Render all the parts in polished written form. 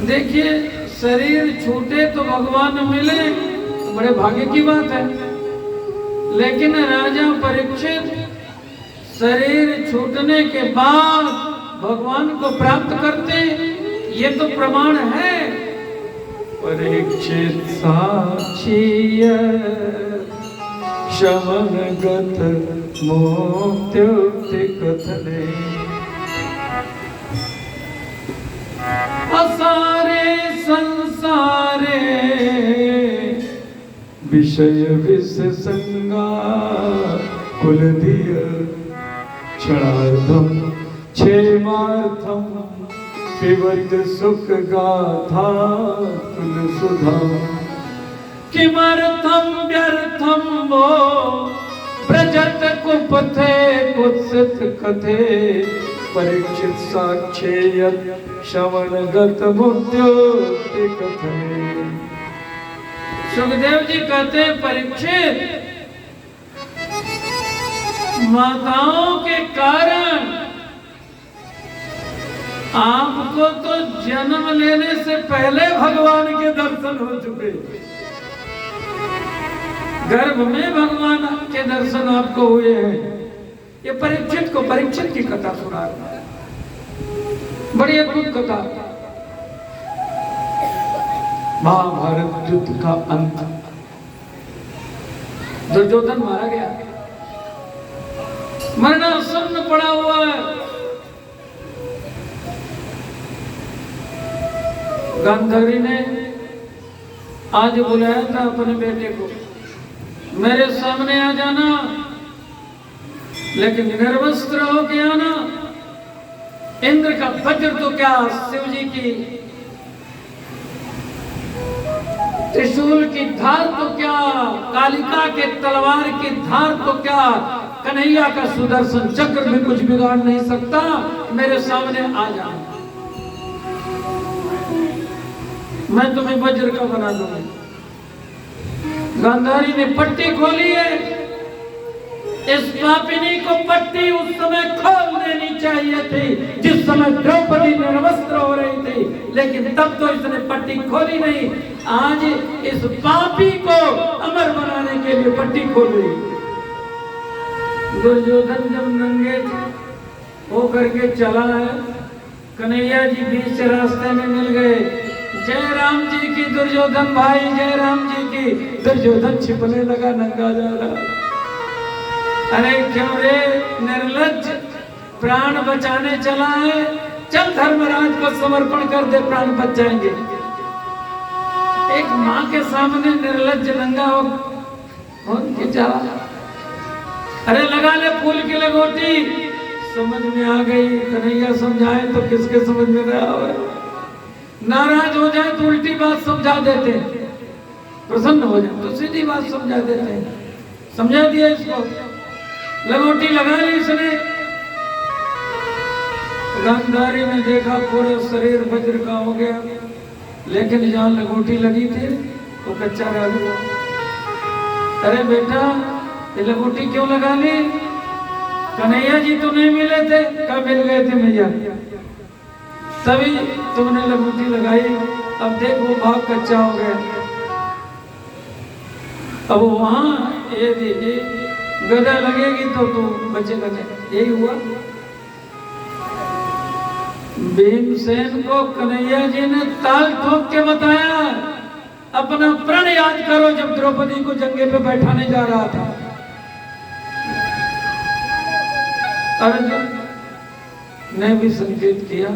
देखिए, शरीर छूटे तो भगवान मिले, बड़े भाग्य की बात है। लेकिन राजा परीक्षित शरीर छूटने के बाद भगवान को प्राप्त करते, ये तो प्रमाण है। परीक्षित साक्षी शमनगत मुक्त्युक्ति कथने, असारे संसारे विषय विषसंगा कुलधीय क्षणार्धम क्षेमार्थम पिबत सुख गाथा तुल सुधा, किमर्थम व्यर्थम वो प्रजत कुपथे कुत्सित कथे, परीक्षित साक्षी शमनगत मुक्त्युक्ति कथने। सुखदेव जी कहते हैं, परीक्षित माताओं के कारण आपको तो जन्म लेने से पहले भगवान के दर्शन हो चुके, गर्भ में भगवान के दर्शन आपको हुए हैं। ये परीक्षित को परीक्षित की कथा सुना रहा है, बड़ी अद्भुत कथा। महाभारत युद्ध का अंत, दुर्योधन मारा गया, मरणासन्न पड़ा हुआ है। गांधारी ने आज बुलाया था अपने बेटे को, मेरे सामने आ जाना, लेकिन निर्वस्त्र होके आना। इंद्र का वज्र तो क्या, शिव जी की त्रिशूल की धार तो क्या, कालिका के तलवार की धार तो क्या, कन्हैया का सुदर्शन चक्र भी कुछ बिगाड़ नहीं सकता। मेरे सामने आ जाओ, मैं तुम्हें वज्र का बना दूंगा। गांधारी ने पट्टी खोली है। इस पापिनी को पट्टी उस समय खोल देनी चाहिए थी जिस समय द्रौपदी निर्वस्त्र हो रही थी, लेकिन तब तो इसने पट्टी खोली नहीं। आज इस पापी को अमर बनाने के लिए पट्टी खोल रही। दुर्योधन जब नंगे हो करके चला है, कन्हैया जी बीच रास्ते में मिल गए। जय राम जी की दुर्योधन भाई, जय राम जी की। दुर्योधन छिपने लगा, नंगा जा रहा। अरे क्यों रे निर्लज्ज, प्राण बचाने चला है, चल धर्मराज को समर्पण कर दे, प्राण बच जाएंगे। एक माँ के सामने निर्लज्ज नंगा हो के चला। अरे लगा ले फूल की लगोटी, समझ में आ गई। कन्हैया समझाए तो किसके समझ में रहा हो। नाराज हो जाए तो उल्टी बात समझा देते, प्रसन्न हो जाए तो सीधी बात समझा देते। समझा दिया इसको, लगोटी लगा ली इसने। गांधारी ने देखा पूरा शरीर वज्र का हो गया, लेकिन जहाँ लगोटी लगी थी वो कच्चा रह गया। अरे बेटा, ये लगोटी क्यों लगा ली? कन्हैया जी तो नहीं मिले थे, कब मिल गए थे भैया, तभी तुमने लगोटी लगाई। अब देख वो भाग कच्चा हो गया। अब वहां ये गदा लगेगी तो बचे लगे। यही हुआ। भीमसेन को कन्हैया जी ने ताल ठोक के बताया, अपना प्रण याद करो जब द्रौपदी को जंगे पे बैठाने जा रहा था। अर्जुन ने भी संकेत किया।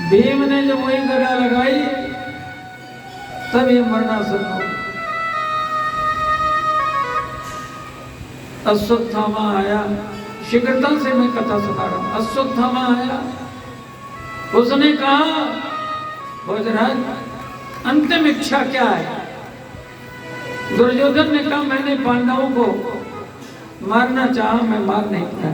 भीम ने जब वही गदा लगाई तब ये मरणासन हो। अश्वत्थामा आया, शीघ्रता से मैं कथा सुना रहा हूं। अश्वत्थामा आया, उसने कहा भोजराज अंतिम इच्छा क्या है? दुर्योधन ने कहा मैंने पांडवों को मारना चाहा, मैं मार नहीं पाया।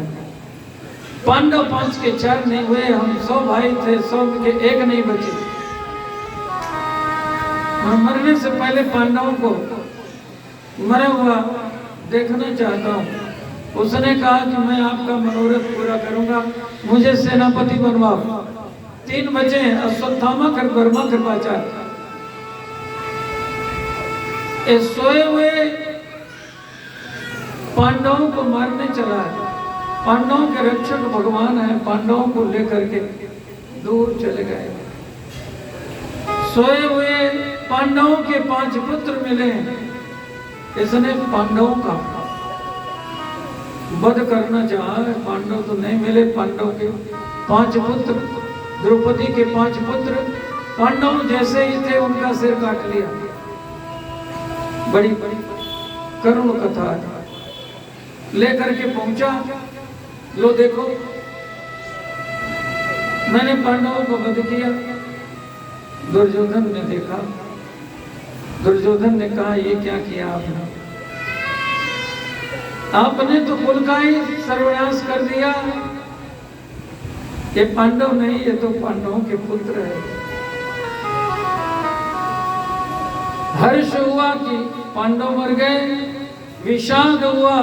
पांडव 5 के 4 नहीं हुए, हम 100 भाई थे, 100 के 1 नहीं बचे। मैं मरने से पहले पांडवों को मरा हुआ देखना चाहता हूँ। उसने कहा कि मैं आपका मनोरथ पूरा करूंगा, मुझे सेनापति बनवाओ। 3 बचे हैं, अश्वत्थामा कर्मा कृपाचार्य। इस सोए हुए पांडवों को मारने चला है। पांडवों के रक्षक भगवान है, पांडवों को लेकर के दूर चले गए। सोए हुए पांडवों के 5 पुत्र मिले। इसने पांडवों का वध करना चाहा है। पांडव तो नहीं मिले। पांडव के 5 पुत्र, द्रौपदी के 5 पुत्र पांडव जैसे ही थे, उनका सिर काट लिया। बड़ी करुण कथा है। लेकर के पहुंचा, लो देखो मैंने पांडवों को वध किया। दुर्योधन ने देखा, दुर्योधन ने कहा ये क्या किया आपने? आपने तो कुल का ही सर्वनाश कर दिया। ये पांडव नहीं, ये तो पांडवों के पुत्र है। हर्ष हुआ कि पांडव मर गए, विषाद हुआ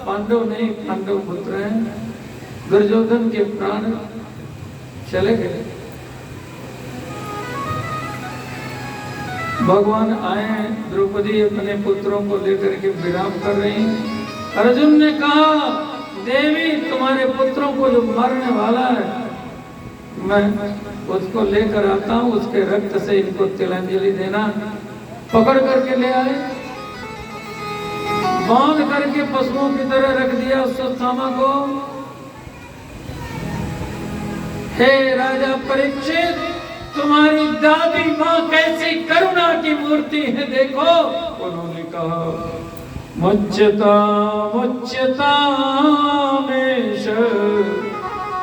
पांडव नहीं पांडव पुत्र हैं। दुर्योधन के प्राण चले गए। भगवान आए, द्रौपदी अपने पुत्रों को लेकर के विराम कर रही। अर्जुन ने कहा देवी तुम्हारे पुत्रों को जो मारने वाला है, मैं उसको लेकर आता हूं, उसके रक्त से इनको तिलांजलि देना। पकड़ करके ले आए, बांध करके पशुओं की तरह रख दिया अश्वत्थामा को। हे राजा परीक्षित, तुम्हारी दादी माँ कैसी करुणा की मूर्ति है, देखो। उन्होंने कहा मुच्यता मुच्यता मेष,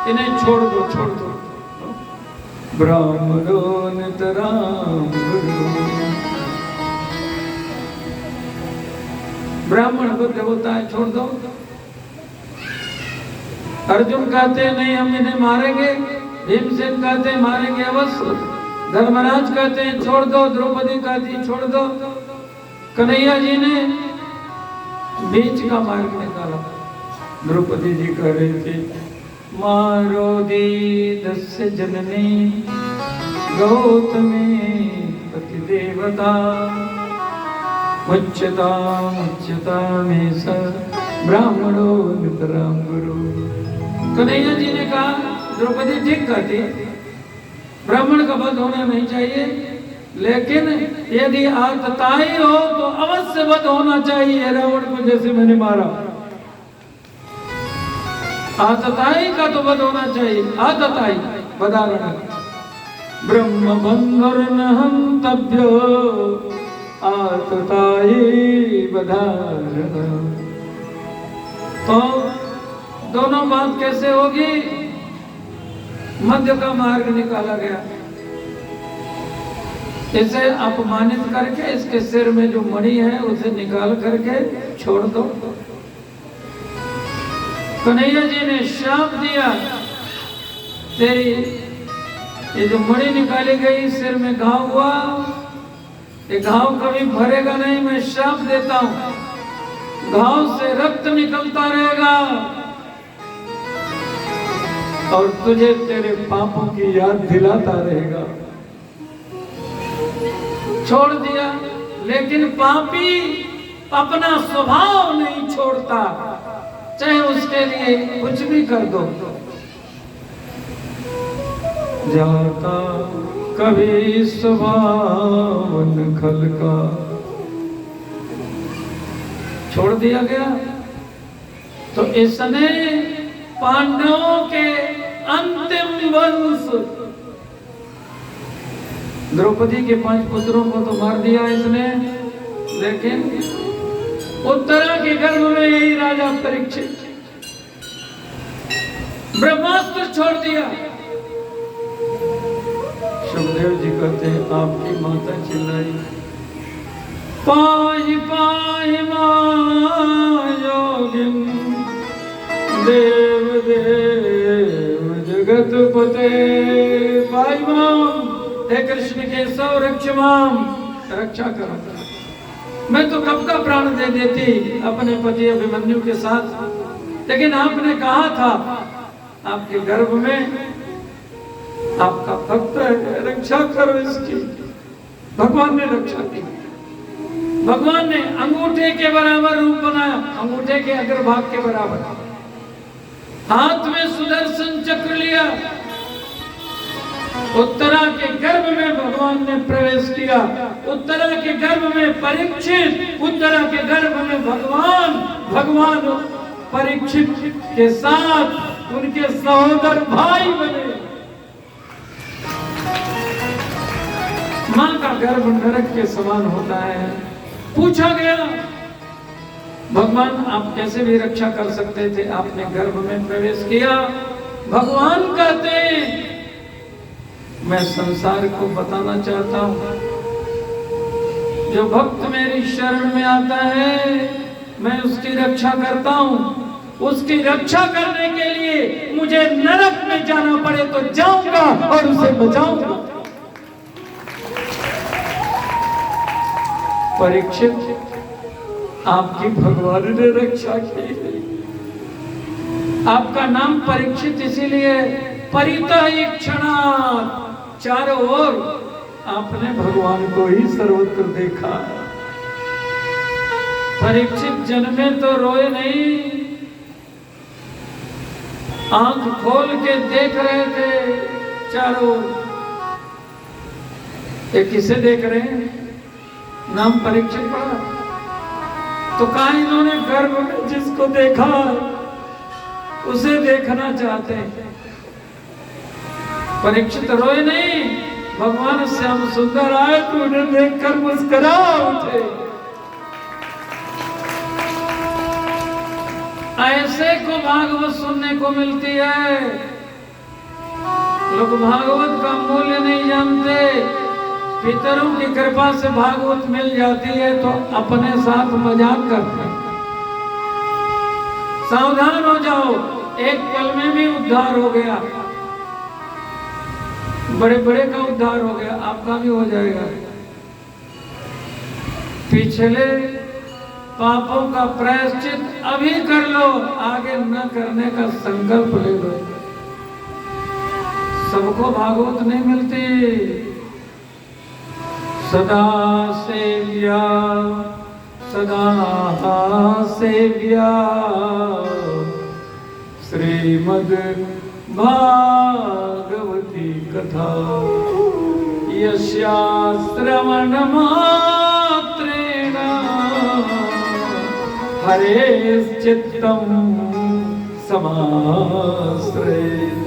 इन्हें छोड़ दो, छोड़ दो। ब्राह्मणो नितराम गुरु, ब्राह्मण बुद्ध होता है, छोड़ दो। अर्जुन कहते हैं नहीं हम इन्हें मारेंगे, भीमसेन कहते हैं मारेंगे अवश्य, धर्मराज कहते हैं छोड़ दो, द्रौपदी कहती है छोड़ दो। कन्हैया जी ने बीच का मार्ग निकाला। द्रौपदी जी कह रही थी मारो दीदस्य जननी गौतमी पति देवता, मुच्यता मुच्यता में स ब्राह्मणो नितराम गुरु। कन्हैया जी ने कहा द्रौपदी ठीक कहती, ब्राह्मण का वध होना नहीं चाहिए, लेकिन यदि आतताई हो तो अवश्य वध होना चाहिए। रावण को जैसे मैंने मारा, आतताई का तो वध होना चाहिए। आतताई वधारण ब्रह्म बंधुर्न हन्तव्यो आतताई वधारण। तो दोनों बात कैसे होगी? मध्य का मार्ग निकाला गया। इसे अपमानित करके इसके सिर में जो मणि है उसे निकाल करके छोड़ दो। कन्हैया जी ने श्राप दिया, तेरी ये जो मणि निकाली गई, सिर में घाव हुआ, ये घाव कभी भरेगा नहीं, मैं श्राप देता हूं, घाव से रक्त निकलता रहेगा और तुझे तेरे पापों की याद दिलाता रहेगा। छोड़ दिया, लेकिन पापी अपना स्वभाव नहीं छोड़ता, चाहे उसके लिए कुछ भी कर दो। जाता कभी स्वभावन खल का, छोड़ दिया गया। तो इसने पांडवों के अंतिम वंश द्रौपदी के 5 पुत्रों को तो मार दिया इसने, लेकिन उत्तरा के गर्भ में यही राजा परीक्षित ब्रह्मास्त्र छोड़ दिया। सुखदेव जी कहते हैं आपकी माता चिल्लाई पाहि पाहि मां योगिन देव देव जगत पते। पाहि मां, हे कृष्ण के सौ रक्षमाम, रक्षा करो। मैं तो कब का प्राण दे देती अपने पति अभिमन्यु के साथ, लेकिन आपने कहा था आपके गर्भ में आपका भक्त है, रक्षा करो इसकी। भगवान ने रक्षा की। भगवान ने अंगूठे के बराबर रूप बनाया, अंगूठे के अग्रभाग के बराबर। हाथ में सुदर्शन चक्र लिया, उत्तरा के गर्भ में भगवान ने प्रवेश किया। उत्तरा के गर्भ में परीक्षित, उत्तरा के गर्भ में भगवान परीक्षित के साथ उनके सहोदर भाई बने। मां का गर्भ नरक के समान होता है। पूछा गया, भगवान आप कैसे भी रक्षा कर सकते थे, आपने गर्भ में प्रवेश किया। भगवान कहते हैं, मैं संसार को बताना चाहता हूं, जो भक्त मेरी शरण में आता है मैं उसकी रक्षा करता हूं। उसकी रक्षा करने के लिए मुझे नरक में जाना पड़े तो जाऊंगा और उसे बचाऊंगा। परीक्षित, आपकी भगवान ने रक्षा की। आपका नाम परीक्षित इसीलिए, परितः चारों ओर आपने भगवान को ही सर्वत्र देखा। परीक्षित जन्मे तो रोए नहीं, आंख खोल के देख रहे थे चारों। ये किसे देख रहे हैं? नाम परीक्षित पड़ा तो कहा इन्होंने गर्भ में जिसको देखा उसे देखना चाहते हैं। परीक्षित रोए नहीं, भगवान श्याम सुंदर आए तो उन्हें देखकर मुस्कुरा उठे। ऐसे को भागवत सुनने को मिलती है। लोग भागवत का मूल्य नहीं जानते। पितरों की कृपा से भागवत मिल जाती है तो अपने साथ मजाक करते हैं। सावधान हो जाओ, एक पल में भी उद्धार हो गया, बड़े बड़े का उद्धार हो गया, आपका भी हो जाएगा। पिछले पापों का प्रायश्चित अभी कर लो, आगे न करने का संकल्प ले लो। सबको भागवत नहीं मिलती। सदा सेव्या श्रीमद् भागवती कथा यस्या श्रवण मात्रेण हरेश्चित्तं समाश्रयेत्।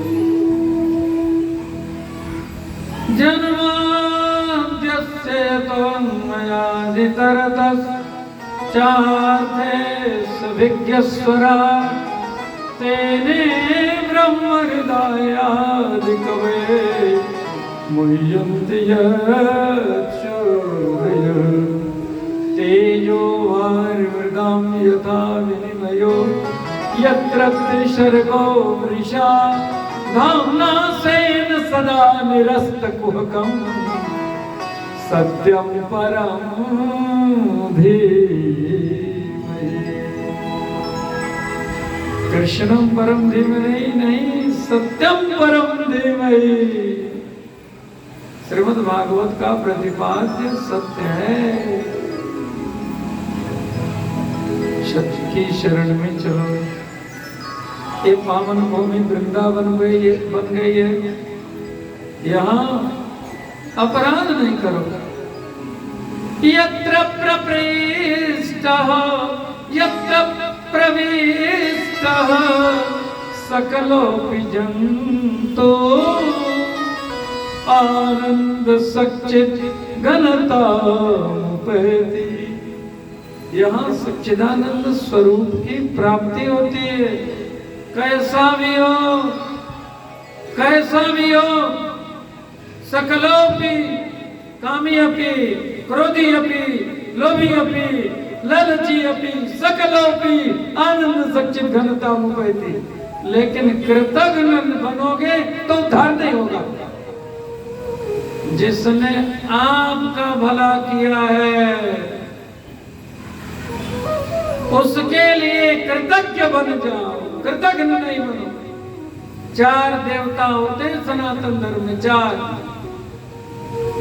जन्माद्यस्य त्वन्मयादितरतश्चार्थे सभिज्ञस्वराट् तेने ब्रह्महृदायादिकवये मुह्यन्ति यच्छूरयः। तेजो वारिमृदां यथा विनिमयो यत्र त्रिसर्गो मृषा धाम्ना स्वेन सदा निरस्तकुहकं सत्यं परं धीमहि। कृष्णं परम धीमहि नहीं, सत्यम परम धीमहि। श्रीमद् भागवत का प्रतिपाद्य सत्य है। सत्य की शरण में चलो। ये पावन भूमि वृंदावन बन गई है। यहाँ अपराध नहीं करो। यत्र प्रपृष्टः यत्र प्रविष्टः सकलोऽपि जन्तु आनंद सच्चिद घनतामुपैति। यहाँ सच्चिदानंद स्वरूप की प्राप्ति होती है। कैसा भी हो, सकलोपि कामी अपि क्रोधी अपि लोभी अपि लालची अपि सकलोपि आनंद सच्चिद घनतामुपैति। लेकिन कृतघ्न बनोगे तो उद्धार नहीं होगा। जिसने आपका भला किया है उसके लिए कृतज्ञ बन जाओ, कृतज्ञ नहीं बनो। चार देवता होते हैं सनातन धर्म में, चार।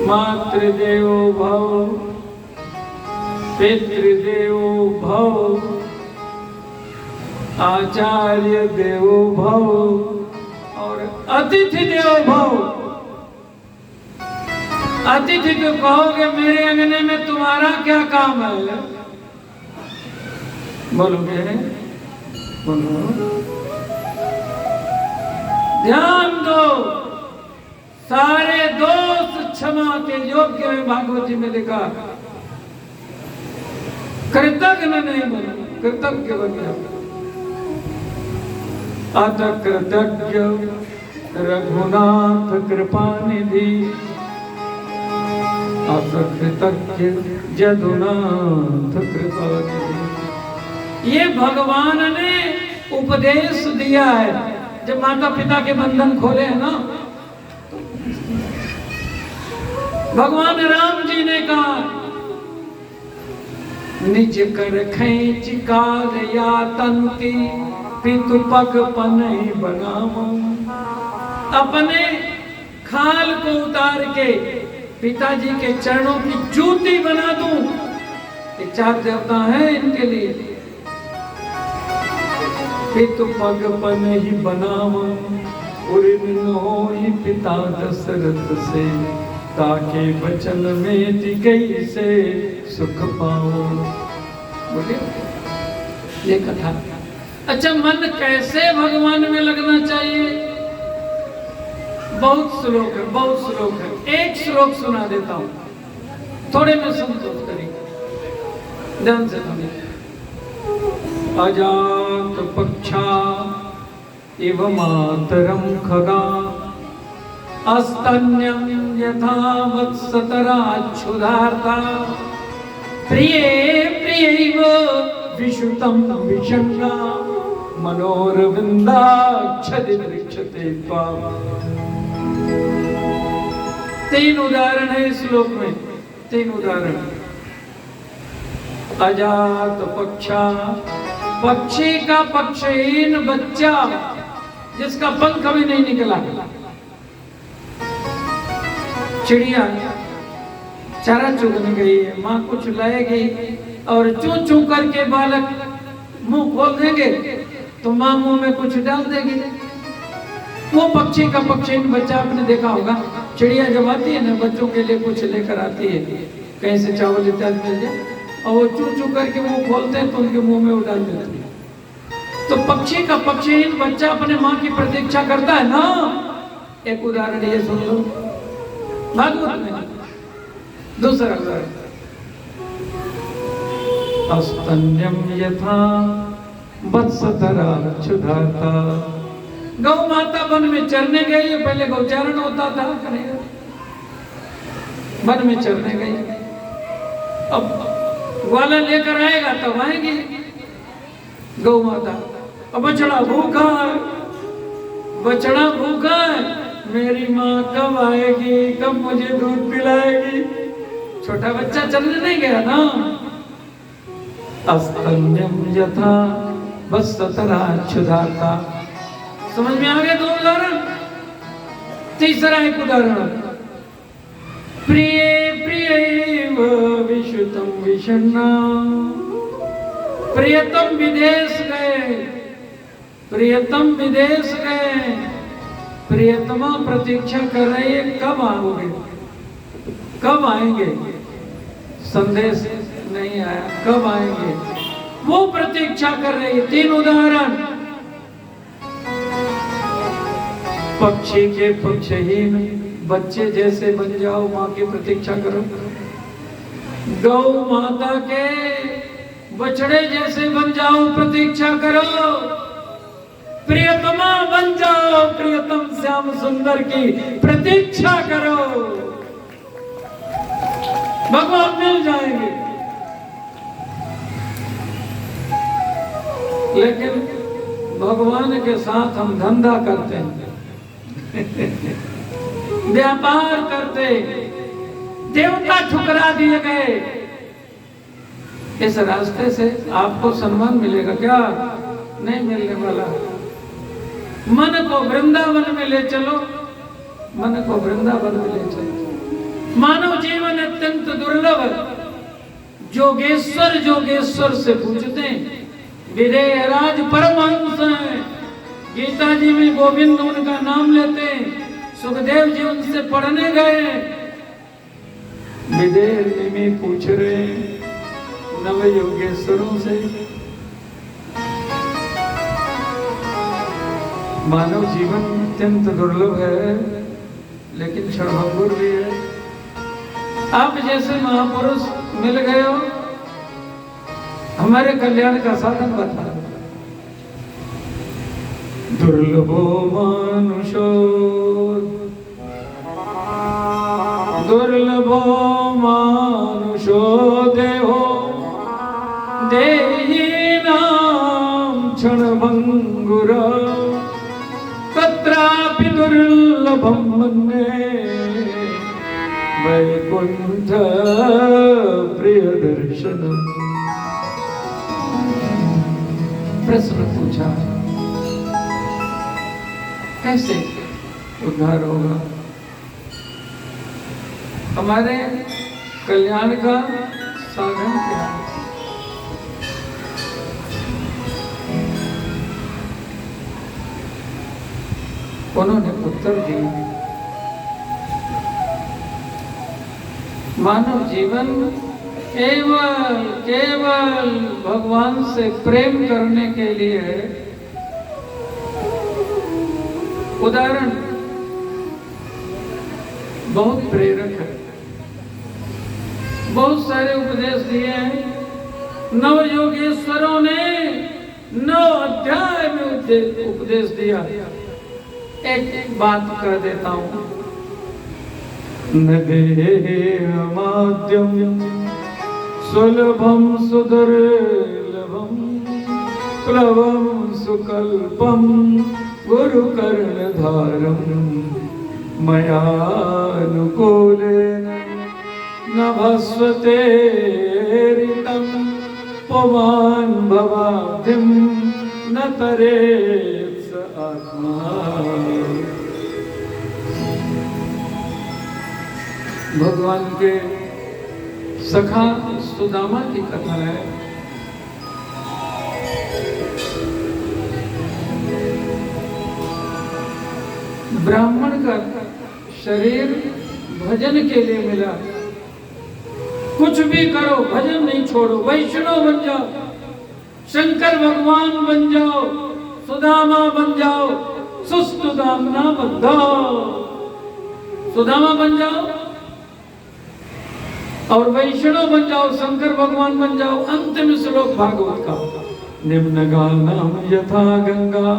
मातृदेवो भव, पितृदेवो भव, आचार्य देवो भव और अतिथि देवो भव। अतिथि को कहोगे मेरे अंगने में तुम्हारा क्या काम है, बोलोगे? बोलो। ध्यान दो, सारे दोष क्षमा के योग्य है। भागवत जी में लिखा, कृतज्ञ नहीं बनो, कृतज्ञ बन जाओ। अत कृतज्ञ रघुनाथ कृपा निधि, अत कृतज्ञ यदुनाथ कृपा निधि। ये भगवान ने उपदेश दिया है। जब माता पिता के बंधन खोले हैं ना, भगवान राम जी ने कहा, निज कर खैच काल या तंती, पितु पग पनहि बनावो। अपने खाल को उतार के पिताजी के चरणों की जूती बना दूं। ये चार देवता हैं इनके लिए। पितु पग पनहि बनावो, होई पिता दशरथ से, ताके बचन में गई से सुख पाओ। बोले ये कथा। अच्छा, मन कैसे भगवान में लगना चाहिए? बहुत श्लोक है, बहुत श्लोक है। एक श्लोक सुना देता हूं, थोड़े में संतोष करेंगे, ध्यान से सुनिए। अजात पक्षा इव मातरम खगा, अस्तन्यं यथा वत्सतराच्छुधार्ता, प्रिये प्रियैव विश्रुतं विषण्णा, मनोरविन्दाक्षदि दृक्षते त्वाम्। तीन उदाहरण है इस श्लोक में, तीन उदाहरण। अजात पक्षा, पक्षी का पक्षहीन बच्चा जिसका पंख भी नहीं निकला। चिड़िया चारा चुगने गई है, माँ कुछ लाएगी और चू चू करके बालक मुंह खोल देंगे तो माँ मुंह में कुछ डाल देगी। वो पक्षी का पक्षहीन बच्चा आपने देखा होगा। चिड़िया जब आती है ना, बच्चों के लिए कुछ लेकर आती है, कहीं से चावल इत्यादि मिल जाए, और वो चू चू करके मुंह खोलते हैं तो उनके मुंह में उड़ाल देते हैं। तो पक्षी का पक्षहीन बच्चा अपने माँ की प्रतीक्षा करता है ना। एक उदाहरण ये सुन लो भागवत में। दूसरा उदाहरण, अस्तन्यम यथा वत्सतराच्छुधार्ता। गौ माता वन में चरने गई, पहले गौचारण होता था, वन में चरने गई। अब ग्वाला लेकर आएगा तब आएगी गौ माता। अब बछड़ा भूखा है, बछड़ा भूखा है, मेरी माँ कब आएगी, कब मुझे दूध पिलाएगी। छोटा बच्चा चलने नहीं गया ना। अस्तन्यम यथा वत्सतराच्छुधार्ता। समझ में आ गया दो उदाहरण। तीसरा एक उदाहरण, प्रिय प्रियैव विश्रुतं विषण्णा। प्रियतम विदेश गए, प्रियतम विदेश गए, प्रियतमा प्रतीक्षा कर रही है, कब आओगे, कब आएंगे। संदेश नहीं आया, कब आएंगे, वो प्रतीक्षा कर रही है। तीन उदाहरण। पक्षी के पक्षहीन बच्चे जैसे बन जाओ, माँ की प्रतीक्षा करो। गौ माता के बछड़े जैसे बन जाओ, प्रतीक्षा करो। प्रियतमा बन जाओ, प्रियतम श्याम सुंदर की प्रतीक्षा करो, भगवान मिल जाएंगे। लेकिन भगवान के साथ हम धंधा करते हैं, व्यापार करते, देवता ठुकरा दिए गए। इस रास्ते से आपको सम्मान मिलेगा क्या? नहीं मिलने वाला। मन को वृंदावन में ले चलो, मन को वृंदावन में ले चलो। मानव जीवन अत्यंत दुर्लभ है। जोगेश्वर जोगेश्वर से पूछते हैं। विदेहराज परमहंस हैं, गीता जी में गोविंद उनका नाम लेते हैं। सुखदेव जी उनसे पढ़ने गए, विदेह में पूछ रहे नव योगेश्वरों से। मानव जीवन अत्यंत दुर्लभ है, लेकिन क्षणभंगुर भी है। आप जैसे महापुरुष मिल गए हो, हमारे कल्याण का साधन बता। दुर्लभो मानुषो दुर्लभो मानुषो देहो देहिनां क्षणभंगुर तत्रापि दुर्लभं मन्ये वैकुंठ प्रियदर्शनम्। प्रश्न पूछा, कैसे उद्धार होगा? हमारे कल्याण का साधन क्या है? उन्होंने उत्तर दिया, मानव जीवन केवल केवल भगवान से प्रेम करने के लिए है। उदाहरण बहुत प्रेरक है, बहुत सारे उपदेश दिए हैं। नव योगेश्वरों ने 9 अध्याय में उपदेश दिया। एक बात कह देता हूं, न देहमाद्यम सुलभम सुदुर्लभम प्लवम सुकल्पम गुरु कर्णधारम मयानुकूलेन न भस्वते ऋतं पुमान् भवाब्धिं न तरेत् स आत्मा। भगवान के सखा सुदामा की कथा है। ब्राह्मण का शरीर भजन के लिए मिला। कुछ भी करो, भजन नहीं छोड़ो, वैष्णव बन जाओ, शंकर भगवान बन जाओ, सुदामा बन जाओ, सुस्तुदामना बन जाओ, सुदामा बन जाओ और वैष्णव बन जाओ, शंकर भगवान बन जाओ। अंतिम श्लोक भागवत का, निम्नगानाम यथा गंगा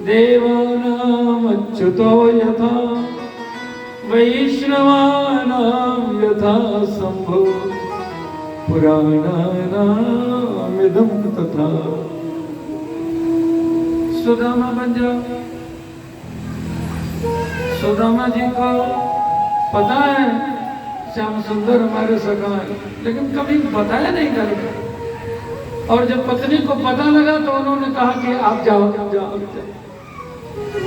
देवानाम अच्युतो यथा वैष्णवानाम यथा शंभो पुराणानाम इदं तथा। सुदामा बन जाओ। सुदामा जी को पता है श्याम सुंदर हमारे सगा है, लेकिन कभी बताया नहीं करके। और जब पत्नी को पता लगा तो उन्होंने कहा कि आप जाओ, जाओ।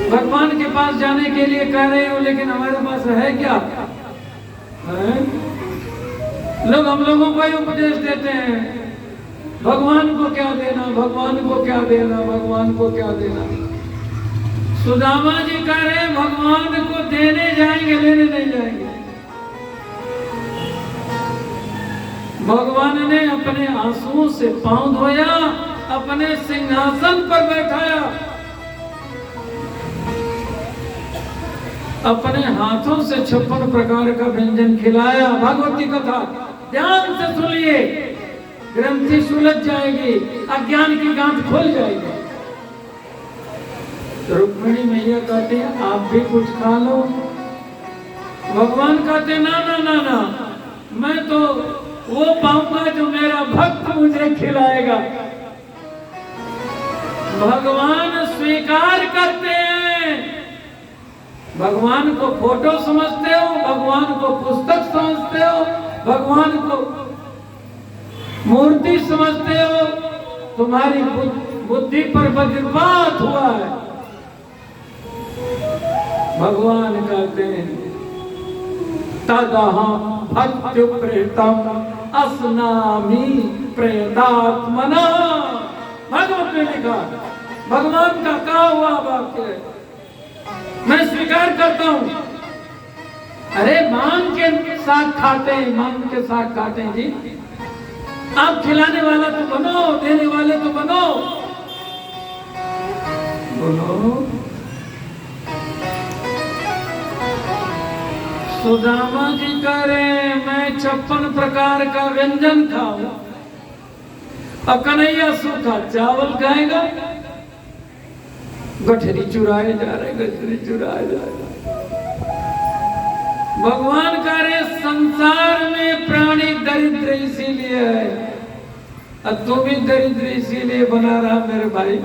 भगवान के पास जाने के लिए कह रहे हो, लेकिन हमारे पास है क्या? है? लोग हम लोगों को ही उपदेश देते हैं, भगवान को क्या देना, भगवान को क्या देना, भगवान को क्या देना। सुदामा जी कह रहे भगवान को देने जाएंगे, लेने नहीं जाएंगे। भगवान ने अपने आंसुओं से पांव धोया, अपने सिंहासन पर बैठाया, अपने हाथों से 56 प्रकार का व्यंजन खिलाया। भगवती कथा ध्यान से सुनिए, ग्रंथि सुलझ जाएगी, अज्ञान की गांठ खुल जाएगी। रुक्मिणी मैया कहते हैं आप भी कुछ खा लो। भगवान कहते ना ना ना ना, मैं तो वो पाऊंगा जो मेरा भक्त मुझे खिलाएगा। भगवान स्वीकार करते हैं। भगवान को फोटो समझते हो, भगवान को पुस्तक समझते हो, भगवान को मूर्ति समझते हो, तुम्हारी बुद्धि पर वज्रपात हुआ है। भगवान कहते हैं तदहं भक्ति प्रेतम अस्नामि प्रेतात्मना। भागवत में लिखा, भगवान का कहा हुआ वाक्य है, मैं स्वीकार करता हूं। अरे मांग के साथ खाते हैं, मांग के साथ खाते हैं जी। आप खिलाने वाला तो बनो, देने वाले तो बनो। बोलो सुदामा जी कह रहे हैं मैं 56 प्रकार का व्यंजन खाऊं, और कन्हैया सूखा चावल खाएगा। गठरी चुराए जा रहे, गठरी चुराए जा रहे। भगवान कह रहे संसार में प्राणी दरिद्र इसीलिए है, और तू भी दरिद्र इसीलिए बना रहा मेरे भाई।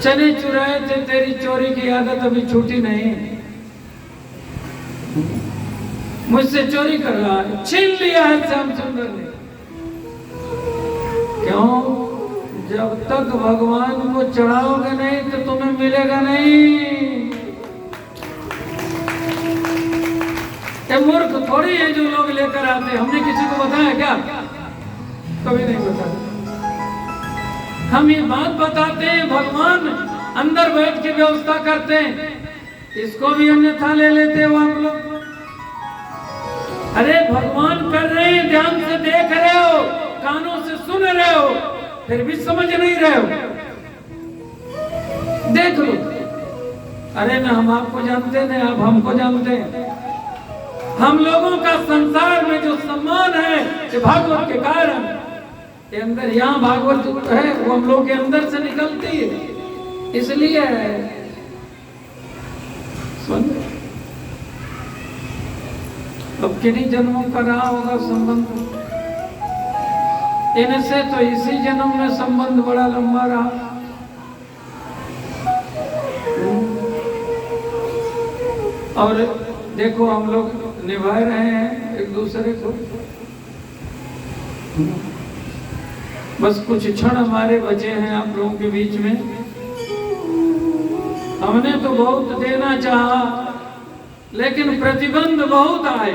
चने चुराए थे, तेरी चोरी की आदत अभी छूटी नहीं। मुझसे चोरी कर रहा है, छीन लिया है श्यामचंद्र ने। क्यों? जब तक भगवान को चढ़ाओगे नहीं तो तुम्हें मिलेगा नहीं। ये मूर्ख थोड़ी है जो लोग लेकर आते। हमने किसी को बताया क्या? कभी नहीं बताया। हम ये बात बताते हैं, भगवान अंदर बैठ के व्यवस्था करते हैं, इसको भी अन्यथा ले लेते हो आप लोग। अरे भगवान कर रहे हैं, ध्यान से देख रहे हो, कानों से सुन रहे हो, फिर भी समझ नहीं रहे हो। देख लो। अरे ना हम आपको जानते हैं, आप हमको जानते हैं। हम लोगों का संसार में जो सम्मान है ये भागवत के कारण, ये अंदर यहाँ भागवत है वो हम लोग के अंदर से निकलती है, इसलिए है। सुन, अब किन्हीं जन्मों का रहा होगा संबंध, इनसे तो इसी जन्म में संबंध बड़ा लंबा रहा। और देखो हम लोग निभा रहे हैं एक दूसरे को। बस कुछ क्षण हमारे बचे हैं आप लोगों के बीच में। हमने तो बहुत देना चाहा, लेकिन प्रतिबंध बहुत आए।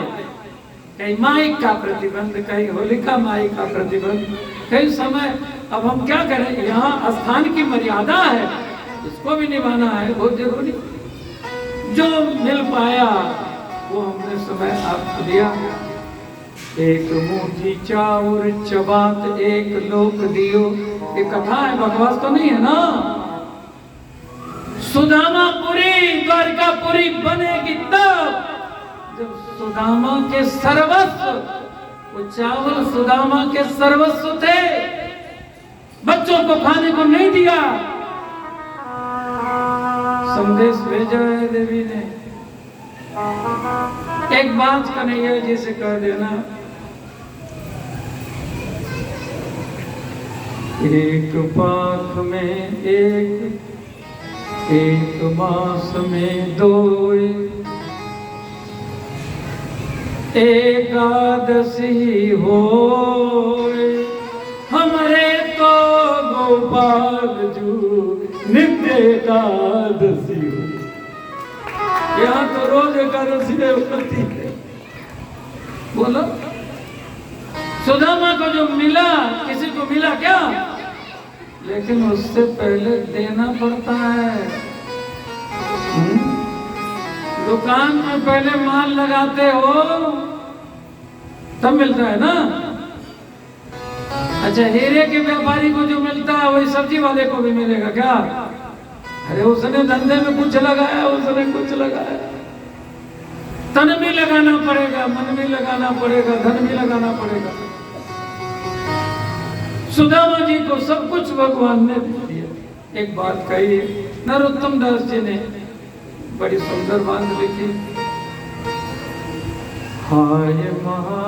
कहीं माइक का प्रतिबंध, कहीं होलिका माई का प्रतिबंध, कई समय। अब हम क्या करें, यहाँ स्थान की मर्यादा है, इसको भी निभाना है, बहुत जरूरी। जो मिल पाया वो हमने समय आपको दिया। एक मुट्ठी चाउर चबात एक लोक दियो, ये कथा है, बकवास तो नहीं है ना। सुदामापुरी द्वारकापुरी बनेगी तब जब सुदामा के सर्वस्व, वो चावल सुदामा के सर्वस्व थे, बच्चों को खाने को नहीं दिया। संदेश भेजा है देवी ने। एक बात कन्हैया जी से कह देना, एक पाख में एक मास में दो, एकादशी हो हमारे तो गोपाल जू नित्य एकादशी हो। यहाँ तो रोज एकादशी होती है। बोलो, सुदामा को जो मिला, किसी को मिला क्या? लेकिन उससे पहले देना पड़ता है। दुकान में पहले माल लगाते हो तब मिलता है ना। अच्छा, हीरे के व्यापारी को जो मिलता है वही सब्जी वाले को भी मिलेगा क्या? अरे उसने धंधे में कुछ लगाया, उसने कुछ लगाया। तन भी लगाना पड़ेगा, मन भी लगाना पड़ेगा, धन भी लगाना पड़ेगा। सुदामा जी को सब कुछ भगवान ने दिया। एक बात कही नरोत्तम दास जी ने, बड़ी सुंदर बात लिखी। हाय महा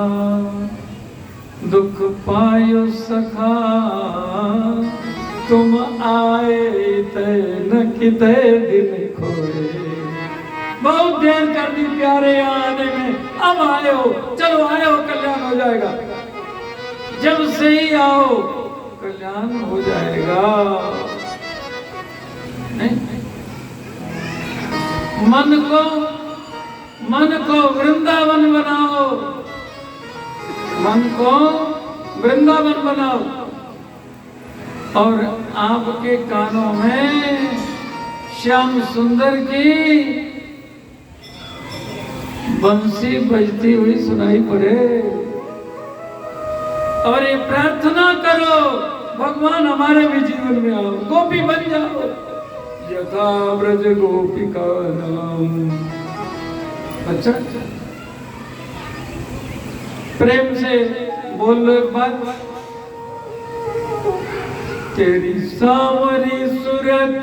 दुख पायो सखा, तुम आए तय न किते दिन खोए। बहुत देर कर दी प्यारे आने में, अब आए हो, चलो आए हो, कल्याण हो जाएगा। जब से ही आओ कल्याण हो जाएगा। नहीं मन को वृंदावन बनाओ, मन को वृंदावन बनाओ। और आपके कानों में श्याम सुंदर की बंसी बजती हुई सुनाई पड़े। और ये प्रार्थना करो, भगवान हमारे भी जीवन में आओ, गोपी बन जाओ, यथा ब्रज गोपिका नाम। अच्छा, प्रेम से बोल लो एक बात, तेरी सावरी सूरत